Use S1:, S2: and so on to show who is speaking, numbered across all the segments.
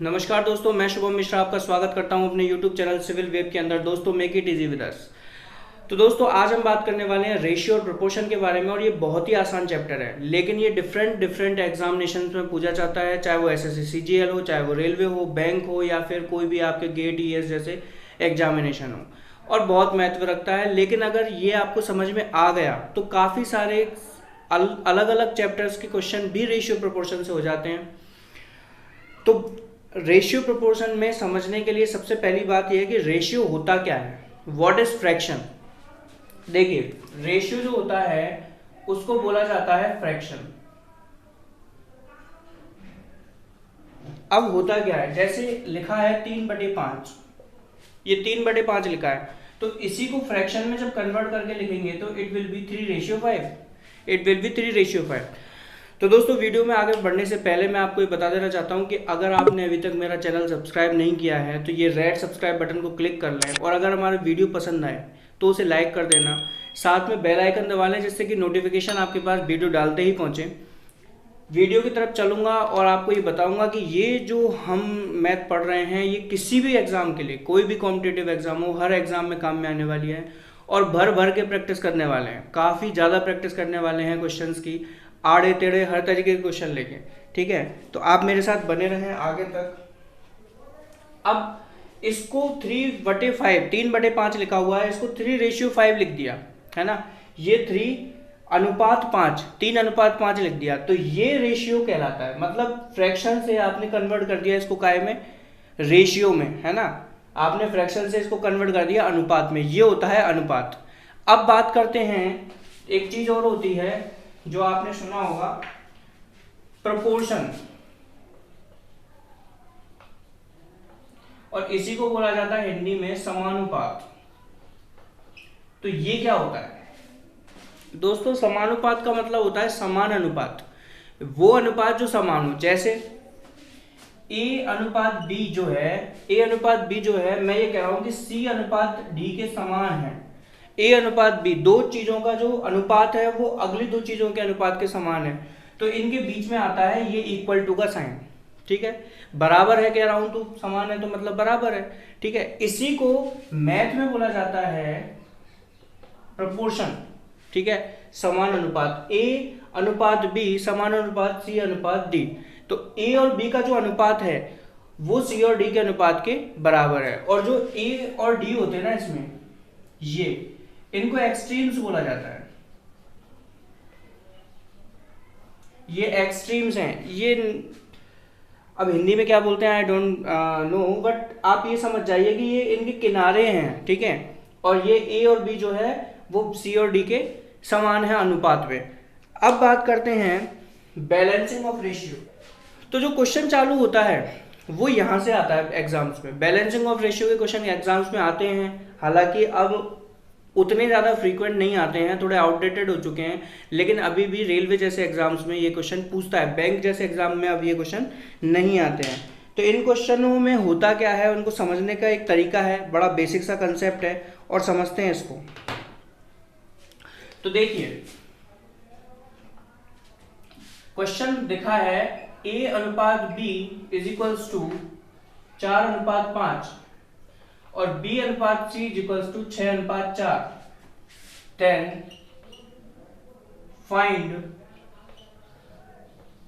S1: नमस्कार दोस्तों, मैं शुभम मिश्रा आपका स्वागत करता हूं अपने YouTube चैनल सिविल वेब के अंदर। दोस्तों, make it easy with us. तो दोस्तों, आज हम बात करने वाले हैं रेशियो और प्रोपोर्शन के बारे में। और ये बहुत ही आसान चैप्टर है, लेकिन ये डिफरेंट एग्जामिनेशन में पूछा जाता है, चाहे वो एसएससी सीजीएल हो, चाहे वो रेलवे हो, बैंक हो, या फिर कोई भी आपके गेट ईएस जैसे एग्जामिनेशन हो, और बहुत महत्व रखता है। लेकिन अगर ये आपको समझ में आ गया तो काफ़ी सारे अलग अलग चैप्टर्स के क्वेश्चन भी रेशियो प्रोपोर्शन से हो जाते हैं। तो रेशियो प्रोपोर्शन में समझने के लिए सबसे पहली बात यह है कि रेशियो होता क्या है, व्हाट इज फ्रैक्शन। देखिए, रेशियो जो होता है उसको बोला जाता है फ्रैक्शन। अब होता क्या है, जैसे लिखा है 3/5, ये 3/5 लिखा है, तो इसी को फ्रैक्शन में जब कन्वर्ट करके लिखेंगे तो it will be 3:5। It will be 3:5। तो दोस्तों, वीडियो में आगे बढ़ने से पहले मैं आपको ये बता देना चाहता हूँ कि अगर आपने अभी तक मेरा चैनल सब्सक्राइब नहीं किया है तो ये रेड सब्सक्राइब बटन को क्लिक कर लें, और अगर हमारा वीडियो पसंद आए तो उसे लाइक कर देना, साथ में बेल आइकन दबा लें जिससे कि नोटिफिकेशन आपके पास वीडियो डालते ही पहुँचे। वीडियो की तरफ चलूँगा और आपको ये बताऊँगा कि ये जो हम मैथ पढ़ रहे हैं ये किसी भी एग्ज़ाम के लिए, कोई भी कॉम्पिटिटिव एग्ज़ाम हो, हर एग्ज़ाम में काम में आने वाली है, और भर भर के प्रैक्टिस करने वाले हैं, काफ़ी ज़्यादा प्रैक्टिस करने वाले हैं क्वेश्चंस की, आड़े टेढ़े हर तरीके के क्वेश्चन लेके। ठीक है, तो आप मेरे साथ बने रहें आगे तक। अब इसको 3/5, 3/5 लिखा हुआ है, इसको 3:5 लिख दिया है ना। ये 3:5, 3:5 लिख दिया, तो ये रेशियो कहलाता है। मतलब फ्रैक्शन से आपने कन्वर्ट कर दिया इसको काय में, रेशियो में, है ना। आपने फ्रैक्शन से इसको कन्वर्ट कर दिया अनुपात में, ये होता है अनुपात। अब बात करते हैं, एक चीज और होती है जो आपने सुना होगा, प्रोपोर्शन, और इसी को बोला जाता है हिंदी में समानुपात। तो ये क्या होता है दोस्तों, समानुपात का मतलब होता है समान अनुपात, वो अनुपात जो समान हो। जैसे A/B जो है, A/B जो है, मैं ये कह रहा हूं कि C/D के समान है। A/B, दो चीजों का जो अनुपात है वो अगली दो चीजों के अनुपात के समान है, तो इनके बीच में आता है ये इक्वल टू का साइन। ठीक है, बराबर है कह रहा हूं तो समान है तो मतलब बराबर है। ठीक है, इसी को मैथ में बोला जाता है प्रोपोर्शन। ठीक है, समान अनुपात, A/B समान अनुपात C/D। तो A और B का जो अनुपात है वो C और D के अनुपात के बराबर है, और जो A और D होते हैं ना इसमें, ये इनको एक्सट्रीम्स बोला जाता है। ये एक्सट्रीम्स हैं, ये अब हिंदी में क्या बोलते हैं आई डोंट नो, बट आप ये समझ जाइए कि ये इनके किनारे हैं। ठीक है, और ये A और B जो है वो C और D के समान है अनुपात में। अब बात करते हैं बैलेंसिंग ऑफ रेशियो। तो जो क्वेश्चन चालू होता है वो यहाँ से आता है एग्जाम्स में। बैलेंसिंग ऑफ रेशियो के क्वेश्चन एग्जाम्स में आते हैं, हालांकि अब उतने ज़्यादा फ्रीक्वेंट नहीं आते हैं, थोड़े आउटडेटेड हो चुके हैं, लेकिन अभी भी रेलवे जैसे एग्जाम्स में ये क्वेश्चन पूछता है। बैंक जैसे एग्जाम में अब ये क्वेश्चन नहीं आते हैं। तो इन क्वेश्चनों में होता क्या है, उनको समझने का एक तरीका है, बड़ा बेसिक सा कंसेप्ट है, और समझते हैं इसको। तो देखिए, क्वेश्चन दिखा है A/B इज इक्वल्स टू 4:5 और B/C is equals to 6:4। Then find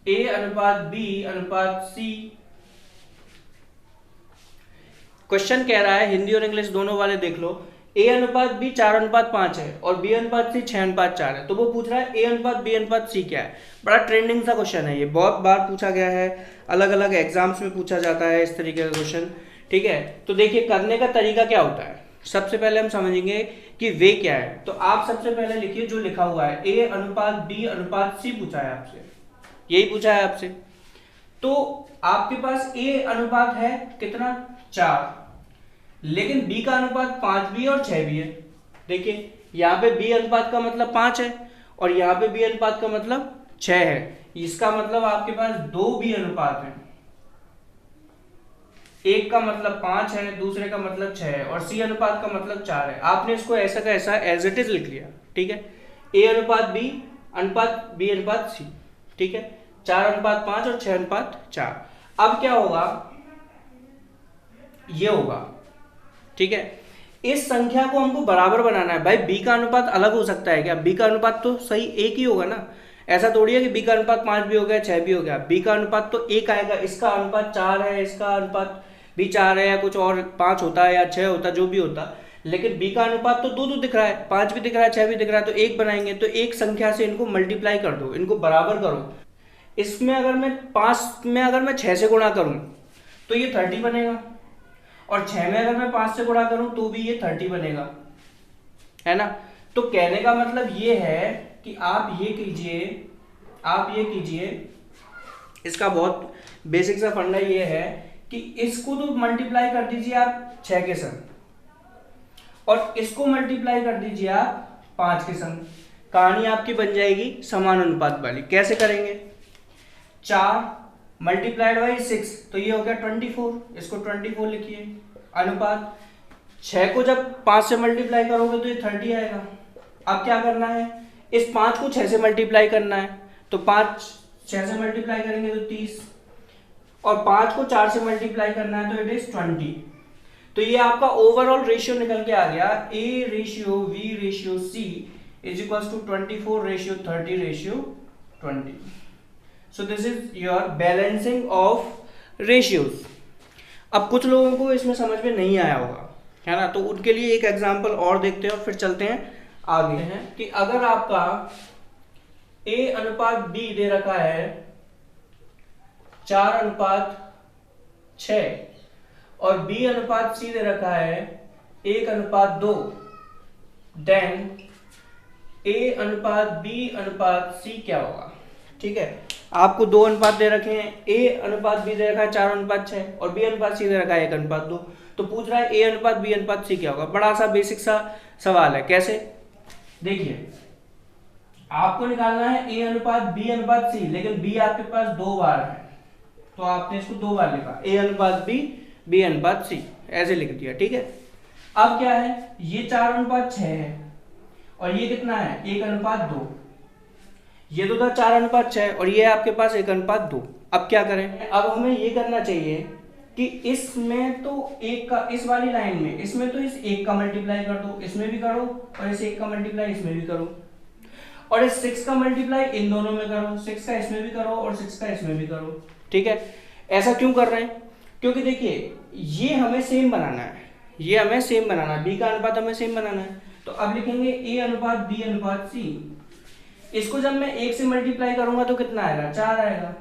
S1: A/B/C। Question कह रहा है, हिंदी और इंग्लिश दोनों वाले देख लो, A/B 4:5 है और B/C 6:4 है, तो वो पूछ रहा है A/B/C क्या है। बड़ा ट्रेंडिंग सा क्वेश्चन है ये, बहुत बार पूछा गया है, अलग अलग एग्जाम्स में पूछा जाता है इस तरीके का क्वेश्चन। ठीक है, तो देखिए करने का तरीका क्या होता है। सबसे पहले हम समझेंगे कि वे क्या है। तो आप सबसे पहले लिखिए जो लिखा हुआ है, A/B/C पूछा है आपसे, यही पूछा है आपसे। तो आपके पास A अनुपात है कितना, 4, लेकिन B का अनुपात 5 भी है और 6 भी है। देखिए, यहाँ पे B अनुपात का मतलब 5 है और यहाँ पे B अनुपात का मतलब 6 है। इसका मतलब आपके पास 2 B अनुपात हैं, एक का मतलब 5 है, दूसरे का मतलब 6 है, और C अनुपात का मतलब 4 है। आपने इसको ऐसा का ऐसा एज इट इज लिख लिया। ठीक है, A/B अनुपात B/C। ठीक है, 4:5 और 6:4। अब क्या होगा, ये होगा, ठीक है। इस संख्या को हमको बराबर बनाना है। भाई बी का अनुपात अलग हो सकता है क्या? बी का अनुपात तो सही एक ही होगा ना, ऐसा थोड़ी है कि बी का अनुपात 5 भी हो गया 6 भी हो गया। बी का अनुपात तो एक आएगा, इसका अनुपात 4 है, इसका अनुपात भी 4 है, या कुछ और 5 होता है या 6 होता, जो भी होता, लेकिन बी का अनुपात तो दो दिख रहा है, 5 भी दिख रहा है 6 भी दिख रहा है, तो एक बनाएंगे। तो एक संख्या से इनको मल्टीप्लाई कर दो, इनको बराबर करो। इसमें अगर मैं 5 में अगर मैं 6 से गुणा करूं तो ये 30 बनेगा, और 6 में अगर मैं 5 से गुणा करूं तो भी ये 30 बनेगा, है ना। तो कहने का मतलब ये है कि आप ये कीजिए, इसका बहुत बेसिक सा फंडा ये है कि इसको तो मल्टीप्लाई कर दीजिए आप 6 के संग, और इसको मल्टीप्लाई कर दीजिए आप 5 के संग। कहानी आपकी बन जाएगी समानुपात वाली। कैसे करेंगे? 4 मल्टीप्लाइड बाई 6, तो ये हो गया 24, इसको 24 लिखिए। अनुपात 6 को जब 5 से मल्टीप्लाई करोगे तो ये 30 आएगा। अब क्या करना है? इस 5 को 6 से मल्टीप्लाई करना है, तो 5 6 से मल्टीप्लाई करेंगे तो 30, और 5 को 4 से मल्टीप्लाई करना है तो इट इज 20। तो ये आपका ओवरऑल रेशियो निकल के आ गया, A ratio V ratio C is equal to 24 ratio 30 ratio 20। So this is your balancing of ratios. अब कुछ लोगों को इसमें समझ में नहीं आया होगा, है ना, तो उनके लिए एक एग्जांपल और देखते हैं और फिर चलते हैं आगे। हैं कि अगर आपका A अनुपात B दे रखा है 4:6 और B अनुपात C दे रखा है 1:2, देन A अनुपात B अनुपात C क्या होगा? ठीक है, आपको 2 अनुपात दे रखे हैं, A अनुपात B दे रखा है 4:6 और B अनुपात C दे रखा है 1:2। तो पूछ रहा है A अनुपात B अनुपात C क्या होगा। बड़ा सा बेसिक सा सवाल है। कैसे? देखिए, आपको निकालना है A अनुपात B अनुपात C, लेकिन B आपके पास 2 बार है, तो आपने इसको 2 बार लिखा, A अनुपात B B अनुपात C ऐसे लिख दिया। ठीक है, अब क्या है, ये 4:6 है और ये कितना है 1:2। ये तो था 4:6 और ये आपके पास 1:2। अब क्या करें? अब हमें ये करना चाहिए कि इसमें तो एक का, इस वाली लाइन में इसमें तो इस एक का मल्टीप्लाई कर दो, इसमें भी करो, और इस एक का मल्टीप्लाई इसमें भी करो, और इस 6 का मल्टीप्लाई इन दोनों में करो, 6 का इसमें भी करो और 6 का इसमें भी करो। ठीक है, ऐसा क्यों कर रहे हैं? क्योंकि देखिए, ये हमें सेम बनाना है, ये हमें सेम बनाना है, बी का अनुपात हमें सेम बनाना है। तो अब लिखेंगे A अनुपात B अनुपात C। इसको जब मैं 1 से मल्टीप्लाई करूंगा तो कितना आएगा? 4 आएगा।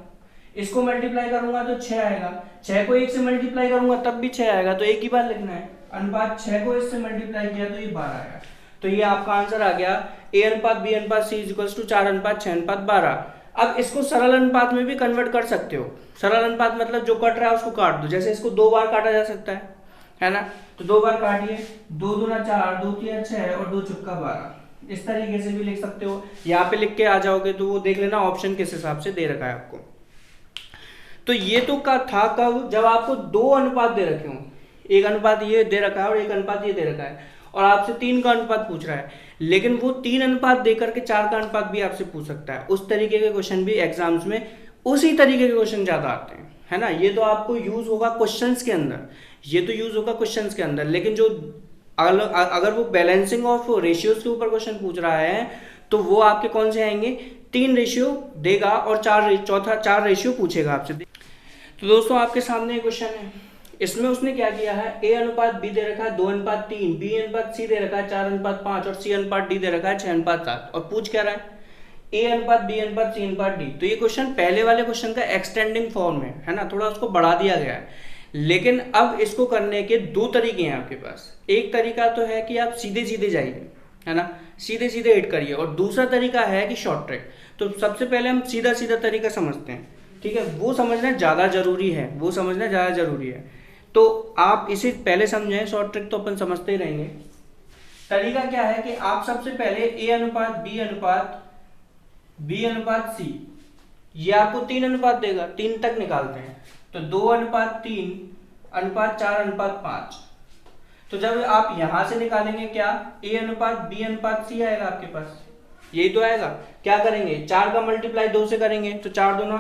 S1: इसको मल्टीप्लाई करूंगा तो 6 आएगा। 6 को 1 से मल्टीप्लाई करूंगा तब भी 6 आएगा, तो एक ही बार लिखना है। अनुपात 6 को इससे मल्टीप्लाई किया तो ये 12 आएगा। तो ये आपका आंसर आ गया, A अनुपात B अनुपात C इज इक्वल टू 4:6:12। अब इसको सरल अनुपात में भी कन्वर्ट कर सकते हो। सरल अनुपात मतलब जो कट रहा है उसको काट दो, जैसे इसको 2 बार काटा जा सकता है ना, तो 2 बार काटिए, 2 दूना 4, 2 तिया 6 और 2 चौका 12। इस तरीके से भी लिख सकते हो। यहाँ पे लिख के आ जाओगे तो वो देख लेना ऑप्शन किस हिसाब से दे रखा है आपको। तो ये तो का था कब? जब आपको 2 अनुपात दे रखे हो, एक अनुपात ये दे रखा है और एक अनुपात ये दे रखा है, और आपसे 3 का अनुपात पूछ रहा है, लेकिन वो 3 अनुपात देकर के 4 का अनुपात भी आपसे पूछ सकता है। उस तरीके के क्वेश्चन भी एग्जाम्स में, उसी तरीके के क्वेश्चन ज्यादा आते हैं, है ना। ये तो आपको यूज होगा क्वेश्चंस के अंदर, ये तो यूज होगा क्वेश्चंस के अंदर, लेकिन जो अगर वो बैलेंसिंग ऑफ रेशियोज के ऊपर क्वेश्चन पूछ रहा है तो वो आपके कौन से आएंगे? 3 रेशियो देगा और 4 रेशियो पूछेगा आपसे। तो दोस्तों आपके सामने एक क्वेश्चन है, इसमें उसने क्या किया है, A अनुपात B दे रखा है 2:3, B अनुपात C दे रखा है 4:5 और C अनुपात D दे रखा है 6:7, और पूछ क्या रहा है? A अनुपात B अनुपात C अनुपात D। तो ये क्वेश्चन पहले वाले क्वेश्चन का एक्सटेंडिंग फॉर्म है ना, थोड़ा उसको बढ़ा दिया गया है। लेकिन अब इसको करने के 2 तरीके हैं आपके पास। एक तरीका तो है कि आप सीधे सीधे जाइए, है ना, सीधे सीधे हिट करिए, और दूसरा तरीका है कि शॉर्ट ट्रिक। तो सबसे पहले हम सीधा सीधा तरीका समझते हैं, ठीक है, वो समझना ज़्यादा जरूरी है, वो समझना ज़्यादा जरूरी है। तो आप इसे पहले समझें, शॉर्ट ट्रिक तो अपन समझते ही रहेंगे। तरीका क्या है कि आप सबसे पहले A अनुपात B अनुपात C, ये आपको 3 अनुपात देगा, 3 तक निकालते हैं, तो 2:3 अनुपात 4:5। तो जब आप यहां से निकालेंगे क्या, A अनुपात B अनुपात C आएगा आपके पास, यही तो आएगा। क्या करेंगे, 4 का मल्टीप्लाई 2 से करेंगे तो 4 दूना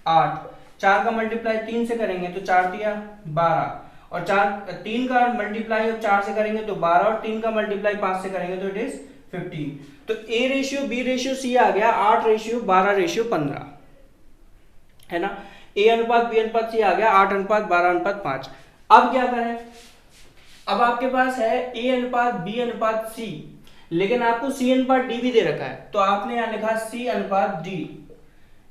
S1: 8, 4 का मल्टीप्लाई 3 से करेंगे तो 4 तिया 12, और 3 का मल्टीप्लाई अब 4 से करेंगे तो 12 और 3 का मल्टीप्लाई 5 से करेंगे तो इट इज 15। तो A ratio B ratio C आ गया 8 रेशियो 12 रेशियो 15, है ना। ए अनुपात बी अनुपात सी आ गया 8 अनुपात 12 अनुपात 5। अब क्या करें, अब आपके पास है ए अनुपात बी अनुपात सी, लेकिन आपको सी अनुपात डी भी दे रखा है, तो आपने यहां लिखा सी अनुपात डी।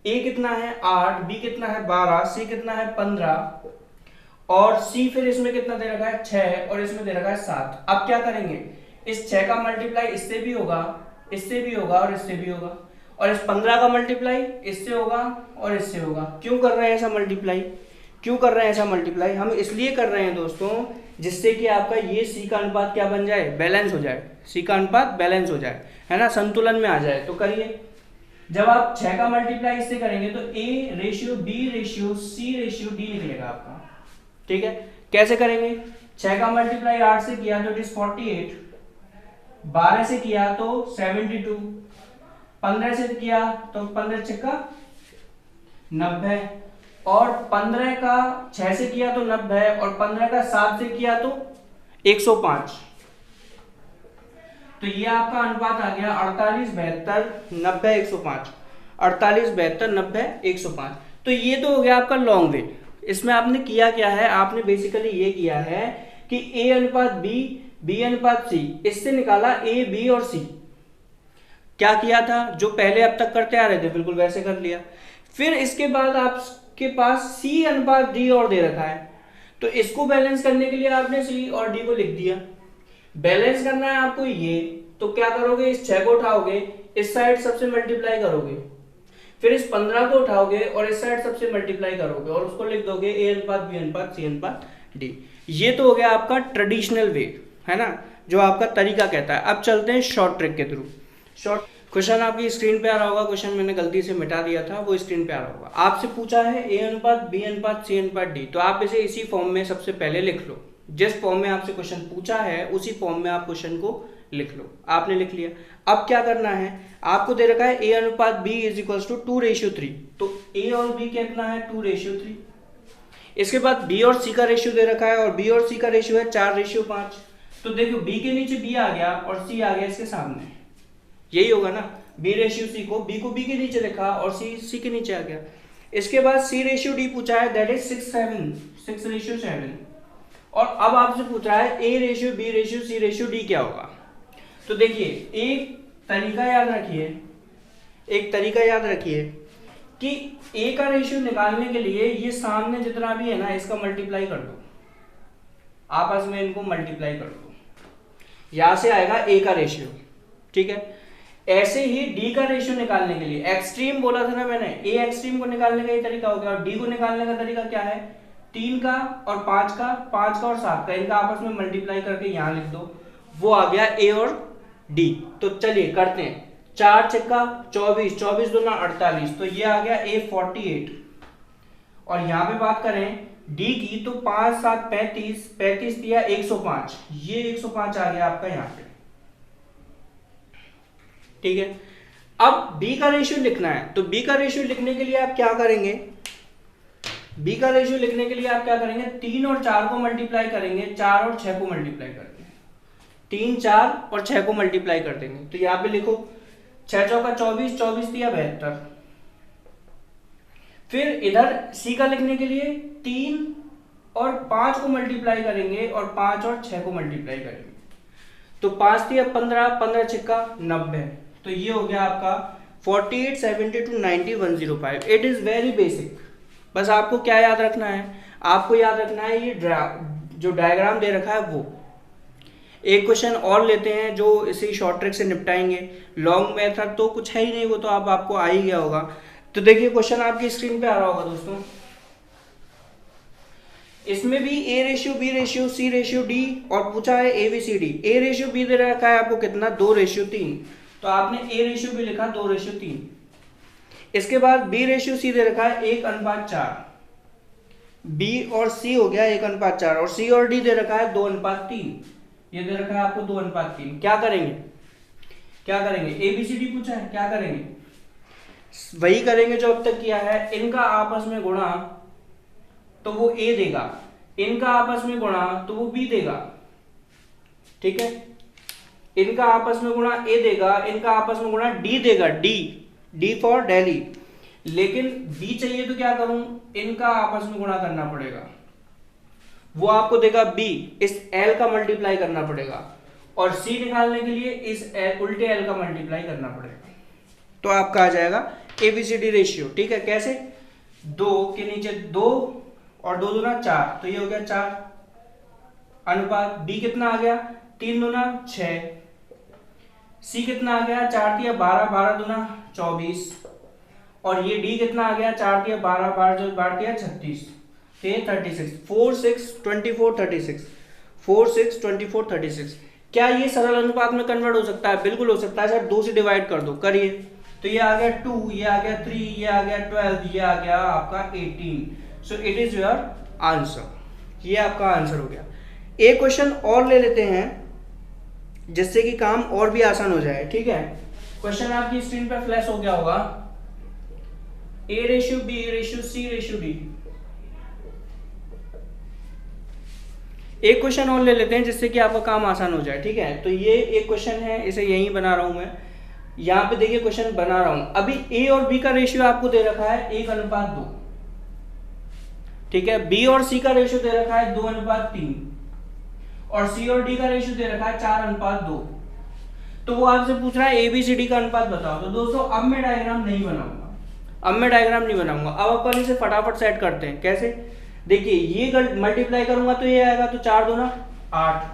S1: ए कितना है 8, बी कितना है 12, सी कितना है 15 और सी फिर इसमें कितना दे रखा है 6 और इसमें दे रखा है 7। अब क्या करेंगे, इस 6 का मल्टीप्लाई इससे भी होगा, इससे भी होगा और इससे भी होगा, और इस 15 का मल्टीप्लाई इससे होगा और इससे होगा। क्यों कर रहे हैं ऐसा मल्टीप्लाई, क्यों कर रहे हैं ऐसा मल्टीप्लाई? हम इसलिए कर रहे हैं दोस्तों जिससे कि आपका ये सी का अनुपात क्या बन जाए, बैलेंस हो जाए, सी का अनुपात बैलेंस हो जाए, है ना, संतुलन में आ जाए। तो करिए, जब आप 6 का मल्टीप्लाई इससे करेंगे तो A ratio B ratio C ratio D निकलेगा आपका, ठीक है। कैसे करेंगे, 6 का मल्टीप्लाई 8 से किया तो इट इज 48, 12 से किया तो 72, 15 से किया तो 15 छक्का 90, और 15 का 6 से किया तो 90 और 15 का 7 से किया तो 105। तो ये आपका अनुपात आ गया 48 72 90 105, 48 72 90 105। तो ये तो हो गया आपका लॉन्ग वे। इसमें आपने किया क्या है, आपने बेसिकली ये किया है कि ए अनुपात बी बी अनुपात सी, इससे निकाला ए बी और सी। क्या किया था, जो पहले अब तक करते आ रहे थे बिल्कुल वैसे कर लिया। फिर इसके बाद आपके पास सी अनुपात डी और दे रखा है, तो इसको बैलेंस करने के लिए आपने सी और डी को लिख दिया। बैलेंस करना है आपको ये, तो क्या करोगे, इस 6 को उठाओगे, इस साइड सबसे मल्टीप्लाई करोगे, फिर इस 15 को उठाओगे और इस साइड सबसे मल्टीप्लाई करोगे और उसको लिख दोगे ए अनुपात बी अनुपात सी अनुपात डी। ये तो हो गया आपका ट्रेडिशनल वे, है ना, जो आपका तरीका कहता है। अब चलते हैं शॉर्ट ट्रिक के थ्रू। शॉर्ट क्वेश्चन आपकी स्क्रीन पे आ रहा होगा, क्वेश्चन मैंने गलती से मिटा दिया था, वो स्क्रीन पे आ रहा होगा। आपसे पूछा है ए अनुपात बी अनुपात सी अनुपात डी, तो आप इसे इसी फॉर्म में सबसे पहले लिख लो। जिस फॉर्म में आपसे क्वेश्चन पूछा है उसी फॉर्म में आप क्वेश्चन को लिख लो। आपने लिख लिया। अब क्या करना है, आपको दे रखा है ए अनुपात बी इज इक्वल टू 2:3, तो ए और बी कितना है 2:3। इसके बाद बी और सी का रेशियो दे रखा है और बी और सी का रेशियो है 4:5। तो देखो बी के नीचे बी आ गया और सी आ गया इसके सामने, यही होगा ना, बी रेशियो सी को बी के नीचे लिखा और सी के नीचे आ गया। इसके बाद सी रेशियो डी पूछा है, दैट इज 6:7। और अब आपसे पूछा है A ratio B ratio C ratio D क्या होगा। तो देखिए एक तरीका याद रखिए कि ए का रेशियो निकालने के लिए ये सामने जितना भी है ना इसका मल्टीप्लाई कर दो, आपस में इनको मल्टीप्लाई कर दो, यहां से आएगा ए का रेशियो, ठीक है। ऐसे ही डी का रेशियो निकालने के लिए, एक्सट्रीम बोला था ना मैंने, ए एक्सट्रीम को निकालने का ये तरीका हो गया, और डी को निकालने का तरीका क्या है, 3 का और 5 का और 7 का, इनका आपस में मल्टीप्लाई करके यहां लिख दो, वो आ गया ए और डी। तो चलिए करते हैं, 4 छक्का 24, 24 दूना 48, तो ये आ गया ए 48। और यहां पे बात करें डी की तो 5 7 35, 35 दिया 105, ये 105 आ गया आपका यहाँ पे, ठीक है। अब बी का रेशियो लिखना है, तो बी का रेशियो लिखने के लिए आप क्या करेंगे, 3 और 4 को मल्टीप्लाई करेंगे, 4 और 6 को मल्टीप्लाई करेंगे, 3 4 और 6 को मल्टीप्लाई कर देंगे। तो यहाँ पे लिखो 6 चौका 24, 24 दिया 72। फिर इधर सी का लिखने के लिए 3 और 5 को मल्टीप्लाई करेंगे और 5 और 6 को मल्टीप्लाई करेंगे, तो 5 दिया 15, 15 छक्का 90। तो ये हो गया आपका 48 72 90 105। It is very basic. बस आपको क्या याद रखना है, आपको याद रखना है ये जो डायग्राम दे रखा है वो। एक क्वेश्चन और लेते हैं जो इसी शॉर्ट ट्रिक से निपटाएंगे। लॉन्ग मेथड तो कुछ है ही नहीं, वो तो आपको आ ही गया होगा। तो देखिए क्वेश्चन आपकी स्क्रीन पे आ रहा होगा दोस्तों, इसमें भी A ratio B ratio C ratio D और पूछा है A B C D. A ratio B दे रखा है आपको कितना 2:3, तो आपने ए रेशियो बी लिखा 2:3। इसके बाद बी रेशियो सी दे रखा है 1:4, बी और सी हो गया 1:4, और सी और डी दे रखा है 2:3, ये दे रखा है आपको 2:3। क्या करेंगे, ए बी सी डी पूछा है, क्या करेंगे, वही करेंगे जो अब तक किया है, इनका आपस में गुणा, तो वो ए देगा, इनका आपस में गुणा तो वो b देगा, ठीक है। इनका आपस में गुणा a देगा, इनका आपस में गुणा d देगा, d फॉर दिल्ली। लेकिन b चाहिए तो क्या करूं, इनका आपस में गुणा करना पड़ेगा, वो आपको देगा b, इस l का मल्टीप्लाई करना पड़ेगा, और c निकालने के लिए इस उल्टे l का मल्टीप्लाई करना पड़ेगा। तो आपका आ जाएगा ABCD रेशियो, ठीक है। कैसे, 2 के नीचे 2 और 2 दूना 4, तो ये हो गया 4 अनुपात b कितना आ गया, 3 दूना 6, c कितना आ गया, 4 तिया 12, 12 दूना 24, और ये d कितना आ गया, 4 तिया 12, 12 तिया 36, तो ये 36, 4 6 24 36, 4 6 24 36। क्या ये सरल अनुपात में कन्वर्ट हो सकता है? बिल्कुल हो सकता है सर, 2 से डिवाइड कर दो, करिए। तो ये आ गया 2, ये आ गया 3, ये आ गया 12, ये आ गया आपका 18। So it is your answer. ये आपका आंसर हो गया। एक क्वेश्चन और ले लेते हैं जिससे कि काम और भी आसान हो जाए, ठीक है। क्वेश्चन आपकी स्क्रीन पर फ्लैश हो गया होगा, A ratio B ratio C ratio D। एक क्वेश्चन और ले लेते हैं जिससे कि आपका काम आसान हो जाए, ठीक है। तो ये एक क्वेश्चन है, इसे यहीं बना रहा हूं मैं, यहाँ पे देखिए क्वेश्चन बना रहा हूं। अभी A और B का रेशियो आपको दे रखा है 1:2, ठीक है। B और C का रेशियो दे रखा है 2:3, और C और D का रेशियो दे रखा है 4:2। तो वो आपसे पूछ रहा है ABCD का अनुपात बताओ। तो दोस्तों अब मैं डायग्राम नहीं बनाऊंगा, अब अपन इसे फटाफट सेट करते हैं। कैसे, देखिए ये मल्टीप्लाई करूंगा तो ये आएगा, तो 4 दूना 8।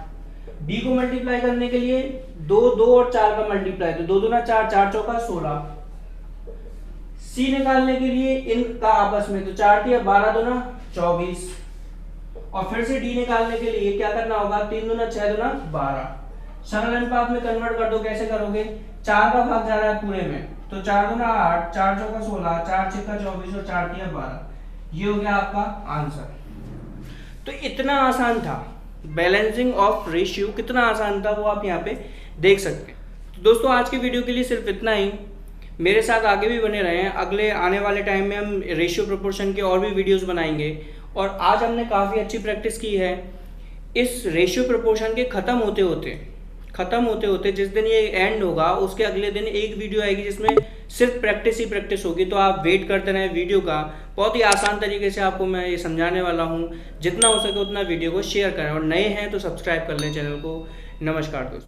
S1: B को मल्टीप्लाई करने के लिए 2 और 4 का मल्टीप्लाई, तो 2 दूना 4, 4 चौका 16। C निकालने के लिए इनका आपस में, तो 4 तिया 12 दूना 24, और फिर से D निकालने के लिए क्या करना होगा, 3 दूना 6 दूना 12। सरल अनुपात में कन्वर्ट कर दो, कैसे करोगे, 4 का भाग जा रहा है पूरे में, तो 4 दूना 8, 4 चौका 16, 4 छक्का 24 और 4 तिया 12। ये हो गया आपका आंसर। तो इतना आसान था, बैलेंसिंग ऑफ रेशियो कितना आसान था वो आप यहाँ पे देख सकते हैं। तो दोस्तों आज की वीडियो के लिए सिर्फ इतना ही। मेरे साथ आगे भी बने रहे हैं, अगले आने वाले टाइम में हम रेशियो प्रोपोर्शन के और भी वीडियोस बनाएंगे। और आज हमने काफ़ी अच्छी प्रैक्टिस की है। इस रेशियो प्रोपोर्शन के ख़त्म होते होते जिस दिन ये एंड होगा उसके अगले दिन एक वीडियो आएगी जिसमें सिर्फ प्रैक्टिस ही प्रैक्टिस होगी। तो आप वेट करते रहें वीडियो का, बहुत ही आसान तरीके से आपको मैं ये समझाने वाला हूँ। जितना हो सके उतना वीडियो को शेयर करें, और नए हैं तो सब्सक्राइब कर लें चैनल को। नमस्कार दोस्तों।